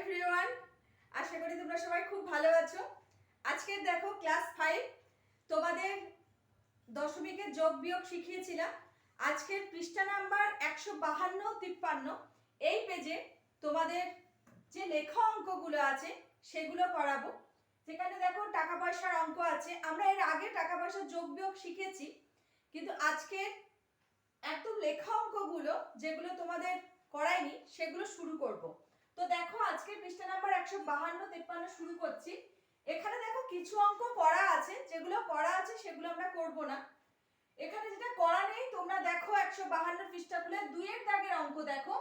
Everyone, আশা করি তোমরা সবাই খুব ভালো আছো। আজকের দেখো ক্লাস 5 তোমাদের দশমিকের যোগ বিয়োগ শিখিয়েছিলাম। আজকের পৃষ্ঠা নাম্বার 152-53 এই পেজে তোমাদের যে লেখা অঙ্কগুলো আছে সেগুলো করাবো। যেখানে দেখো টাকা পয়সার অঙ্ক আছে। আমরা এর আগে টাকা পয়সার যোগ বিয়োগ শিখেছি, কিন্তু আজকে একদম লেখা অঙ্কগুলো যেগুলো তোমাদের করাইনি সেগুলো শুরু করব। তো দেখো আজকে পৃষ্ঠা নাম্বার 152-53 শুরু করছি। এখানে দেখো কিছু অঙ্ক করা আছে, যেগুলো করা আছে সেগুলো আমরা করব না। এখানে যেটা করা নেই তোমরা দেখো 152 পৃষ্ঠা খুলে 2 এর দাগের অঙ্ক দেখো।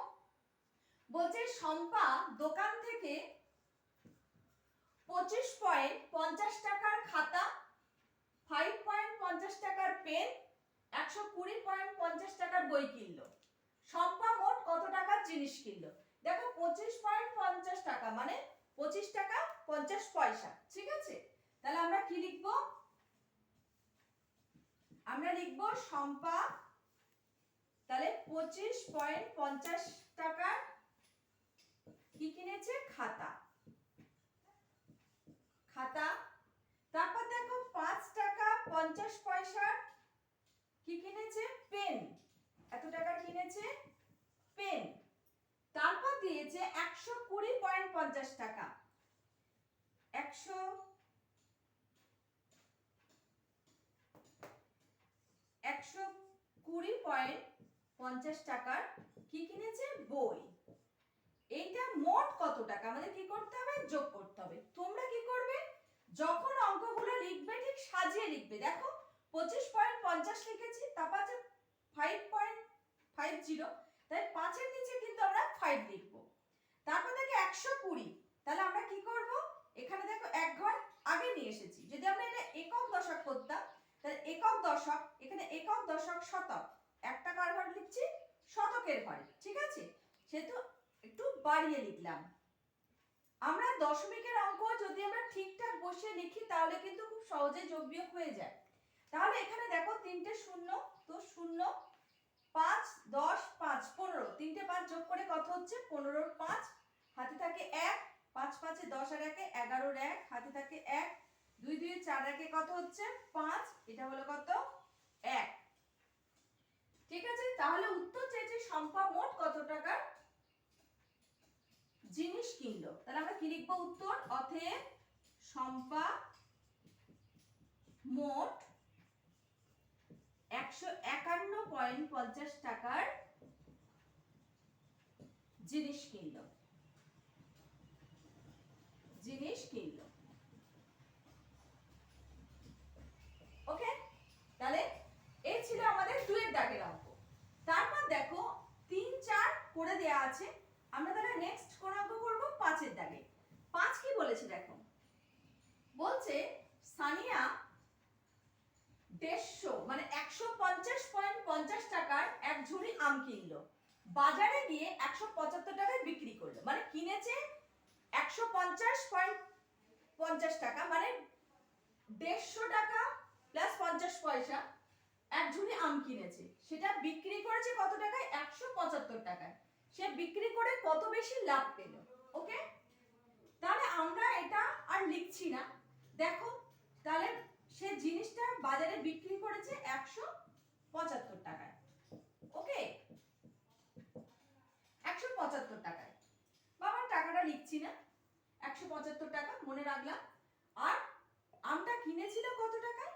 বলছে শম্পা দোকান থেকে 25.50 টাকার খাতা, 5.50 টাকার পেন, 120.50 টাকার বই কিনলো। শম্পা মোট কত টাকার জিনিস কিনলো? দেখো 25.50 টাকা মানে 25 টাকা 50 পয়সা, ঠিক আছে? তাহলে আমরা কি লিখবো? আমরা লিখবো শম্পা তাহলে 25.50 টাকার কি কিনেছে? খাতা। তারপর দেখো 5 টাকা 50 পয়সার কি কিনেছে? পেন। এত টাকা কিনেছে পেন। তারপর দিয়েছে 120.50 টাকা। 120.50 টাকার কি কিনেছে? বই। এইটা মোট কত টাকা আমাদের কি করতে হবে? যোগ করতে হবে। তোমরা কি করবে? যখন অঙ্কগুলো লিখবে ঠিক সাজিয়ে লিখবে। দেখো 25.50 লিখেছি, তারপর আছে 5.50, তাই 5 এর নিচে কিন্তু আমরা 5 লিখব। তারপর দেখো 120, তাহলে আমরা কি করব? এখানে দেখো 1 ঘর আগে নিয়ে এসেছি। যদি আমরা এটা একক দশক করতাম তাহলে একক দশক, এখানে একক দশক শতক, একটা কার ঘর লিখছি? শতকের ঘরে, ঠিক আছে? সেহেতু একটু বাড়িয়ে লিখলাম। আমরা দশমিকের অঙ্ক যদি আমরা ঠিকঠাক বসিয়ে লিখি তাহলে কিন্তু খুব সহজে যোগ বিয়োগ হয়ে যায়। তাহলে এখানে দেখো তিনটে শূন্য, তো 0 5 10 5 15, তিনটে 5 যোগ করে কত হচ্ছে? 15 র 5, হাতে থাকে 1, 5 5 এ 10 আর 1 এ 11 র 1, হাতে থাকে 1, 2 2 এ 4 1 এ কত হচ্ছে? 5, এটা হলো কত? 1। ঠিক আছে, তাহলে উত্তর চেয়েছে শম্পা মোট কত টাকার জিনিস কিনলো। তাহলে আমরা কি লিখবো উত্তর? অতএব শম্পা মোট 151.50 টাকার জিনিস কিনলো। ওকে, তাহলে এই ছিল আমাদের 2 এর দাগের অঙ্ক। তারপর দেখো 3 4 করে দেয়া আছে। আমরা তাহলে নেক্সট কোন অঙ্ক করব? 5 এর দাগে। 5 কি বলেছে দেখো, বলছে সানিয়া 150 মানে 150.50 টাকার এক ঝুড়ি আম কিনলো। বাজারে গিয়ে 175 টাকায় বিক্রি করলো। মানে কিনেছে 150.50 টাকা, মানে 150 টাকা প্লাস 50 পয়সা এক ঝুড়ি আম কিনেছে। সেটা বিক্রি করেছে কত টাকায়? 175 টাকায়। সে বিক্রি করে কত বেশি লাভ পেল? ওকে, তাহলে আমরা এটা আর লিখছি না। দেখো তাহলে সে জিনিসটা বাজারে বিক্রি করেছে 175 টাকায়। ওকে, 175 টাকায়। বাবা টাকাটা লিখছি না, 175 টাকা মনে রাখলাম। আর আমটা কিনেছিল কত টাকায়?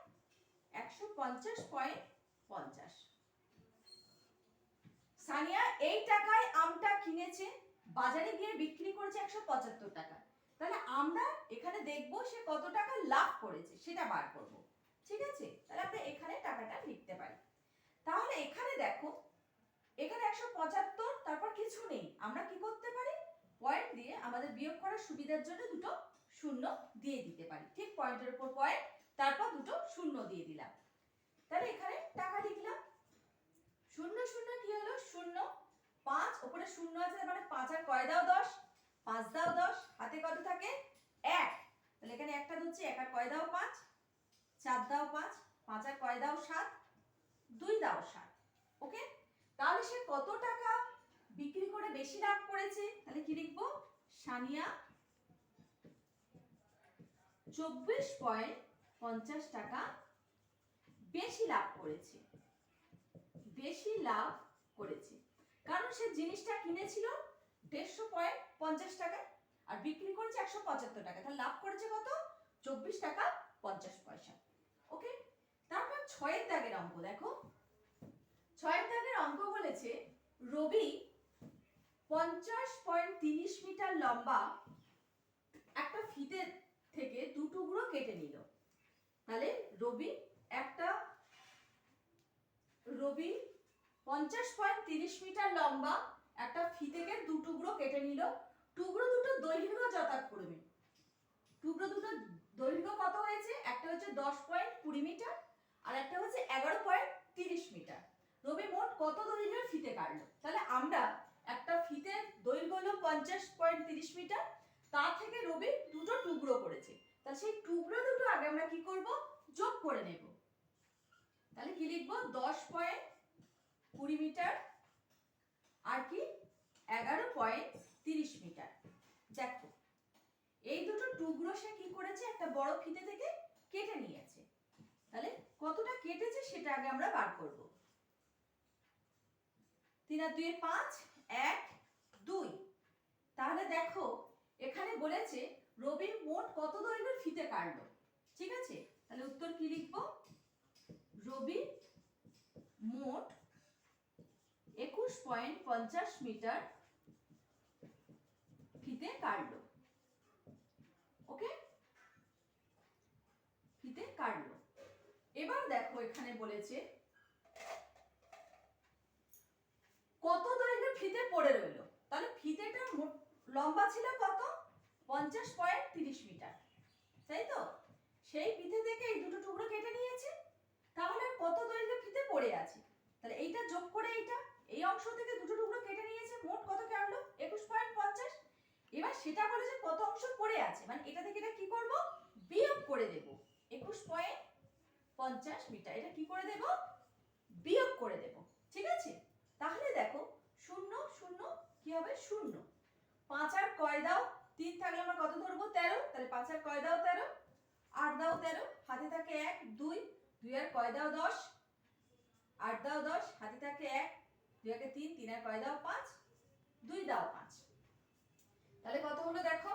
150.50। সানিয়া এই টাকায় আমটা কিনেছে, বাজারে গিয়ে বিক্রি করেছে 175 টাকা। তাহলে আমরা এখানে দেখব সে কত টাকা লাভ করেছে, সেটা বার করব। ঠিক আছে, তাহলে আমরা এখানে টাকাটা লিখতে পারি। তাহলে এখানে দেখো, এখানে 175, তারপর কিছু নেই। আমরা কি করতে পারি? পয়েন্ট দিয়ে আমাদের বিয়োগ করার সুবিধার জন্য দুটো শূন্য দিয়ে দিতে পারি। ঠিক পয়েন্টের উপর পয়েন্ট, তারপর দুটো শূন্য দিয়ে দিলাম। তাহলে এখানে টাকা লিখলাম। 0 0 কি হলো? 0, 5 উপরে 0 আছে, মানে 5 আর কয় দাও? 10, 5 দাও 10, হাতে কত থাকে? 1। তাহলে এখানে একটা দিচ্ছি, 1 আর কয় দাও? 5, 4 দাও 5, 5 আর কয় দাও? 7, 2 দাও 7। ওকে, তাহলে সে কত টাকা বিক্রি করে বেশি লাভ করেছে? তাহলে কি লিখবো? সানিয়া 24.50 টাকা বেশি লাভ করেছে। বেশি লাভ করেছে কারণ সে জিনিসটা কিনেছিল 150.50 টাকায় আর বিক্রি করেছে 175 টাকা, তাহলে লাভ করেছে কত? 24 টাকা 50 পয়সা। ওকে, তারপর 6 দাগের অঙ্ক দেখো। 6 দাগের অঙ্ক বলেছে রবি 50.30 মিটার লম্বা একটা ফিতে থেকে 2 টুকরো কেটে নিল। তাহলে রবি 50.30 মিটার লম্বা একটা ফিতেকে 2 টুকরো কেটে নিল। টুকরো দুটো দৈর্ঘ্য যথাক্রমে, টুকরো দুটো দৈর্ঘ্য কত হয়েছে? একটা হচ্ছে 10.20 মিটার আর একটা হচ্ছে 11.30 মিটার। রবি মোট কত দৈর্ঘ্যের ফিতে কাটলো? তাহলে আমরা একটা ফিতের দৈর্ঘ্য হলো 50.30 মিটার, তা থেকে রবি দুটো টুকরো করেছে। তাহলে সেই টুকরো দুটো আগে আমরা কি করব? যোগ করে নেব। তাহলে কি লিখবো? 10.20 মিটার আর কি 11.30 মিটার। দেখো এই দুটো টুকরো সে কি করেছে? একটা বড় ফিতে থেকে কেটে নিয়েছে। তাহলে কতটা কেটেছে সেটা আগে আমরা বার করব। 3 আর 2 5, 1 2। তাহলে দেখো এখানে বলেছে রবি মোট কত দৈর্ঘ্যের ফিতে কাটলো। ঠিক আছে, তাহলে উত্তর কি লিখবো? রবি মোট 21.50 মিটার ফিতে কাটলো। ওকে, ফিতে কাটলো। এবার দেখো এখানে বলেছে কত দৈর্ঘ্যের ফিতে পড়ে রইলো। তাহলে ফিতেটা লম্বা ছিল কত? 50.30 মিটার, তাই তো? সেই ফিতে থেকে এই দুটো টুকরো কেটে নিয়েছে, তাহলে কত দৈর্ঘ্যের ফিতে পড়ে আছে? তাহলে এইটা যোগ করে এইটা, এই অংশ থেকে দুটো টুকরো কেটে নিয়েছে, মোট কত কাটলো? 21.50। এবার সেটা বলেছে কত অংশ পড়ে আছে, মানে এটা থেকে এটা কি করব? বিয়োগ করে দেব। 21.50 মিটার এটা কি করে দেব? বিয়োগ করে দেব। ঠিক আছে, তাহলে দেখো 0 0 কি হবে? 0। 5 আর কয় দাও? 3 থাকলে আমরা কত ধরবো? 13। তাহলে 5 আর কয় দাও? 13। 8 দাও 13, হাতে থাকে 1 2। 2 আর কয় দাও? 10। 8 দাও 10, হাতে থাকে 1। 2 আর 3, 3 আর কয় দাও? 5। 2 দাও 5। তাহলে কত হলো দেখো?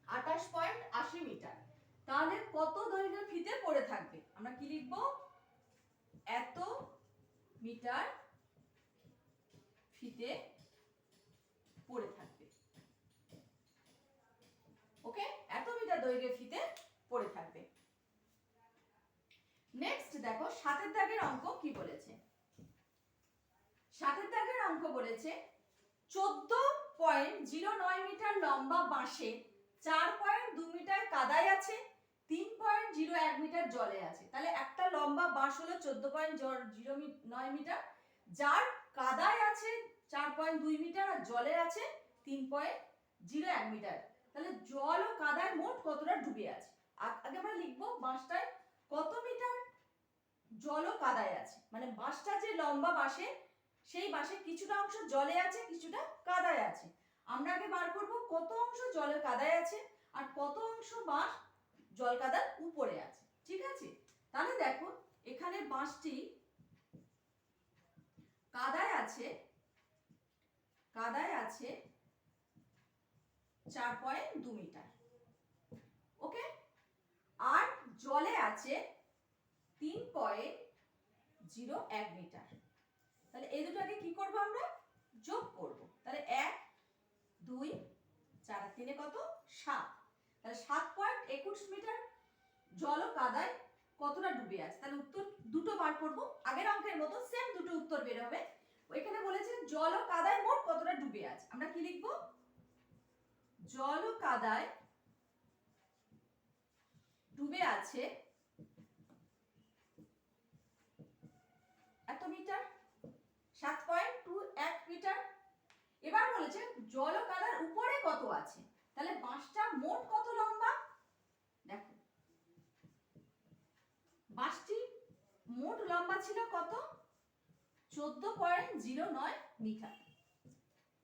28.80 মিটার। তাহলে কত দৈর্ঘ্যের ফিতে পড়ে থাকবে? আমরা কি লিখবো? এত মিটার ফিতে পড়ে থাকবে। ওকে, এত মিটার দৈর্ঘ্যের ফিতে পড়ে থাকবে। নেক্সট দেখো 7 দাগের অঙ্ক কি বলেছে। 7 দাগের অঙ্ক বলেছে 14.09 মিটার লম্বা বাঁশে 4.2 মিটার কাদায় আছে, 3.01 মিটার জলে আছে। তাহলে একটা লম্বা বাঁশ হলো 14.09 মিটার, যার কাদায় আছে 4.2 মিটার আর জলে আছে 3.01 মিটার। তাহলে জল ও কাদায় মোট কতটা ডুবে আছে? আগে আমরা লিখবো বাঁশটায় কত মিটার জল ও কাদায় আছে, মানে বাঁশটা যে লম্বা বাঁশে, সেই বাঁশে কিছুটা অংশ জলে আছে কিছুটা কাদায় আছে। আমরা আগে বার করব কত অংশ জলে কাদায় আছে আর কত অংশ বাঁশ জল কাদার উপরে আছে। ঠিক আছে, তাহলে দেখো এখানে বাঁশটি কাদায় আছে 4.2 মিটার। ওকে, আর জলে আছে 3.01 মিটার। তাহলে এই দুটোকে কি করব? আমরা যোগ করব। তাহলে 1 2 4 আর 3 কত? 7। তাহলে 7.21 মিটার জল ও কাদায় কতটা ডুবে আছে। তাহলে উত্তর দুটো বার করব, আগের অঙ্কের মতো সেম দুটো উত্তর বের হবে। ওইখানে বলেছে জল ও কাদায় মোট কতটা ডুবে আছে। আমরা কি লিখব? জল ও কাদায় ডুবে আছে এত মিটার, 7.21 মিটার। এবার বলেছে জল ও কাদার উপরে কত আছে। তাহলে বাঁশটা মোট কত লম্বা? দেখো বাঁশটি মোট লম্বা ছিল কত? 14.09 মিটার,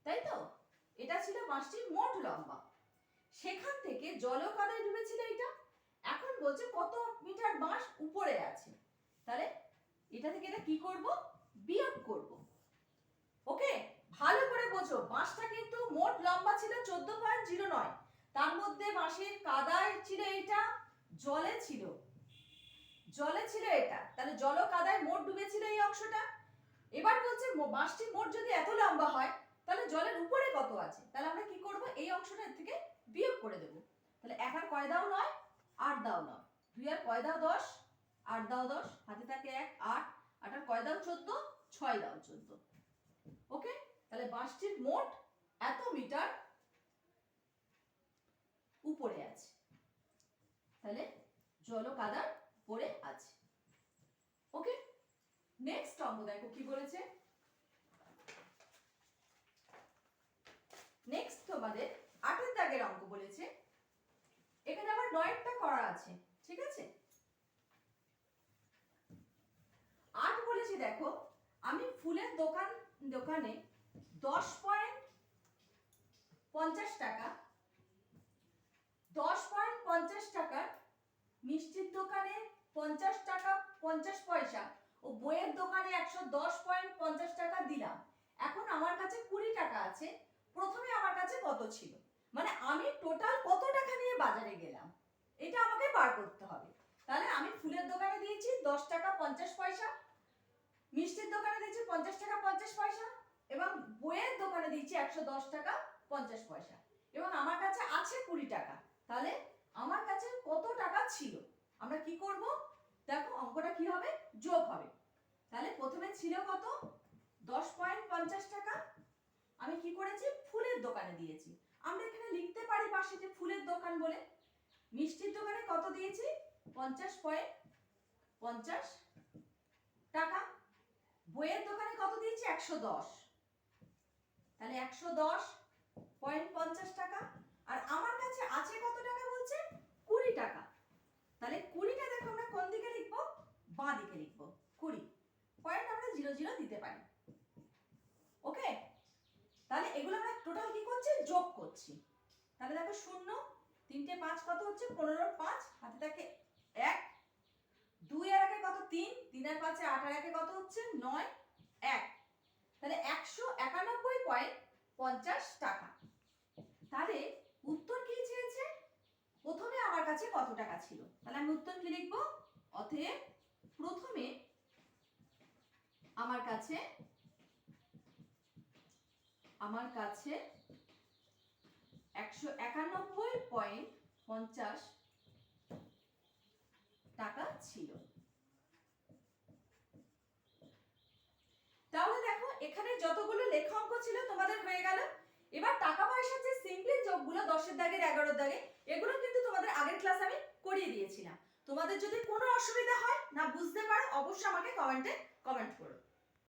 তাই তো? এটা ছিল ছিল বাঁশটির মোট লম্বা। সেখান থেকে জলকাদায় ডুবেছিল এটা। এখন বলছে কত মিটার বাঁশ উপরে আছে, তাহলে এটা থেকে এটা কি করব, বিয়োগ করব। ওকে, ভালো করে বোঝো, বাঁশটা কিন্তু মোট লম্বা ছিল 14.09, তার মধ্যে বাঁশের কাদায় ছিল এটা, জলে ছিল এটা, তাহলে জল কাদায় মোট ডুবেছিল এই অংশটা। এবার বলছে বাঁশটি মোট যদি এত লম্বা হয় তাহলে জলের উপরে কত আছে, তাহলে আমরা কি করব, এই অংশটা থেকে বিয়োগ করে দেব। তাহলে 1 আর কয় দাও 9, 8 দাও 9, 2 আর কয় দাও 10, 8 দাও 10, হাতে থাকে 1, 8, 8 আর কয় দাও 14, 6 দাও 14। ওকে, তাহলে বাঁশটির মোট এত মিটার উপরে আছে, তাহলে জল কাদার উপরে আছে। ওকে, নেক্সট অঙ্ক দেখো কি বলেছে। নেক্সট তোমাদের 8 এর দাগের অঙ্ক বলেছে। এখানে আবার 9টা করা আছে, ঠিক আছে। 8 বলেছে দেখো, আমি ফুলের দোকানে 10.50 টাকা, 10.50 টাকার, মিষ্টির দোকানে 50 টাকা 50 পয়সা ও বইয়ের দোকানে 110.50 টাকা দিলাম। এখন আমার কাছে 20 টাকা আছে। প্রথমে আমার কাছে কত ছিল, মানে আমি টোটাল কত টাকা নিয়ে বাজারে গেলাম, এটা আমাকে বার করতে হবে। তাহলে আমি ফুলের দোকানে দিয়েছি 10 টাকা 50 পয়সা, মিষ্টির দোকানে দিয়েছি 50 টাকা 50 পয়সা, এবং বইয়ের দোকানে দিয়েছি 110 টাকা 50 পয়সা, এবং আমার কাছে আছে 20 টাকা। তাহলে আমার কাছে কত টাকা ছিল, আমরা কি করব, দেখো অঙ্কটা কি হবে, যোগ হবে। তাহলে প্রথমে ছিল কত, 10.50 টাকা, আমি কি করেছি, ফুলের দোকানে দিয়েছি। আমরা এখানে লিখতে পারি পাশে যে ফুলের দোকান বলে। মিষ্টির দোকানে কত দিয়েছি, 50.50 টাকা, বইয়ের দোকানে কত দিয়েছি, 110, তাহলে 110.50 টাকা। আর আমার কাছে আছে কত টাকা বলছে, 20 টাকা। তাহলে 20টা দেখো আমরা কোন দিকে লিখবো, বাঁ দিকে লিখবো, 20 পয়েন্ট আমরা 00 দিতে পারি। ওকে, তাহলে এগুলো আমরা টোটাল কি করছি, যোগ করছি। তাহলে দেখো 0, 3টে 5 কত হচ্ছে, 15 আর 5, হাতে থাকে 1, 2 এর আগে কত 3, 3 আর 5 8 আর আগে কত হচ্ছে 9, 1, তাহলে 191.50 টাকা। তাহলে উত্তর কি চেয়েছে, প্রথমে আমার কাছে কত টাকা ছিল, তাহলে আমি উত্তর কি লিখব, অতএব প্রথমে আমার কাছে 191.50 টাকা ছিল। তাহলে দেখো এখানে যতগুলো লেখা অঙ্ক ছিল তোমাদের হয়ে গেল। এবার টাকা পয়সার যে সিম্পল যোগগুলো 10 এর দাগের 11 এর দাগে, এগুলো কিন্তু তোমাদের আগের ক্লাসে আমি করিয়ে দিয়েছিলাম। তোমাদের যদি কোনো অসুবিধা হয়, না বুঝতে পারো, অবশ্যই আমাকে কমেন্টে কমেন্ট করো।